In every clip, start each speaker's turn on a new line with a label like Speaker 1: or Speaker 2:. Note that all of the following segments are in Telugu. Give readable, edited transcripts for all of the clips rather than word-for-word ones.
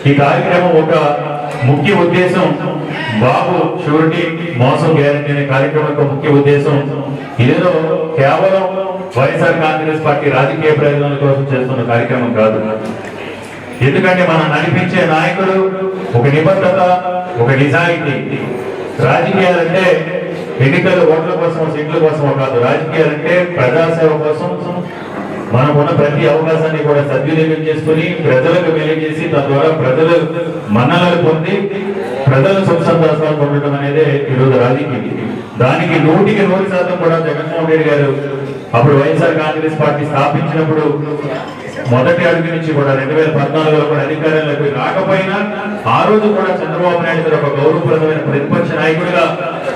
Speaker 1: ఈ కార్యక్రమం ఒక ముఖ్య ఉద్దేశం బాబు షూరిటీ మోసం గ్యారెంటీ అనే కార్యక్రమం యొక్క ముఖ్య ఉద్దేశం ఇదేదో కేవలం వైఎస్ఆర్ కాంగ్రెస్ పార్టీ రాజకీయ ప్రయోజనాల కోసం చేస్తున్న కార్యక్రమం కాదు. ఎందుకంటే మనం నడిపించే నాయకుడు ఒక నిబద్ధత, ఒక నిజాయితీ. రాజకీయాలంటే ఎన్నికల ఓట్ల కోసం, సీట్ల కోసం కాదు. రాజకీయాలంటే ప్రజాసేవ కోసం మనకున్న ప్రతి అవకాశాన్ని కూడా సద్వినియోగం చేసుకుని ప్రజలకు మేలు చేసి తద్వారా ప్రజలు మన్ననలు పొంది ప్రజల సుఖ సంతోషాలు పొందడం అనేది ఈరోజు రాజకీయం. దానికి 100% కూడా జగన్మోహన్ రెడ్డి గారు అప్పుడు వైఎస్ఆర్ కాంగ్రెస్ పార్టీ స్థాపించినప్పుడు మొదటి అడుగు నుంచి కూడా 2014లో కూడా అధికారంలోకి రాకపోయినా ఆ రోజు కూడా చంద్రబాబు నాయుడు గారు ఒక గౌరవప్రదమైన ప్రతిపక్ష నాయకుడిగా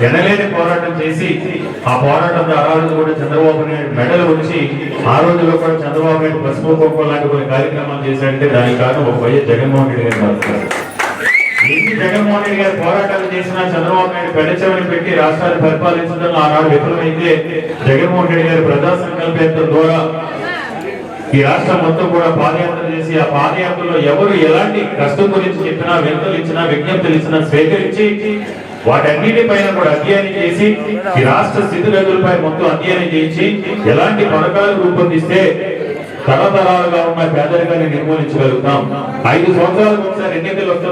Speaker 1: ఎనలేని పోరాటం చేసి ఆ పోరాటంలో ఆ రోజు కూడా చంద్రబాబు నాయుడు మెడలు వచ్చి ఆ రోజులో కూడా చంద్రబాబు నాయుడు పసుపు కుంకుమ లాంటి కొన్ని కార్యక్రమాలు చేశాడంటే దానికి కారణం ఒక వైఎస్ జగన్మోహన్ రెడ్డి గారు మాట్లాడారు. ఎన్ని జగన్మోహన్ రెడ్డి గారు పోరాటాలు చేసినా చంద్రబాబు నాయుడు పెద్దచెవిని పెట్టి రాష్ట్రాన్ని పరిపాలించడంలో ఆనాడు విఫలమైతే జగన్మోహన్ రెడ్డి గారి ప్రజా సంకల్పం ద్వారా ఈ రాష్ట్రం మొత్తం కూడా పాదయాత్ర చేసి ఆ పాదయాత్రలో ఎవరు ఎలాంటి కష్టం గురించి చెప్పినా, వింతలు ఇచ్చినా, విజ్ఞప్తులు ఇచ్చినా స్వీకరించి వాటన్నిటిపైన కూడా అధ్యయనం చేసి ఈ రాష్ట్ర స్థితిగతులపై మొత్తం అధ్యయనం చేసి ఎలాంటి పథకాలు రూపొందిస్తే తరతరాలుగా ఉన్న పేదరికాన్ని నిర్మూలించగలుగుతాం. 5 సంవత్సరాలకు ఒకసారి ఎన్నికలు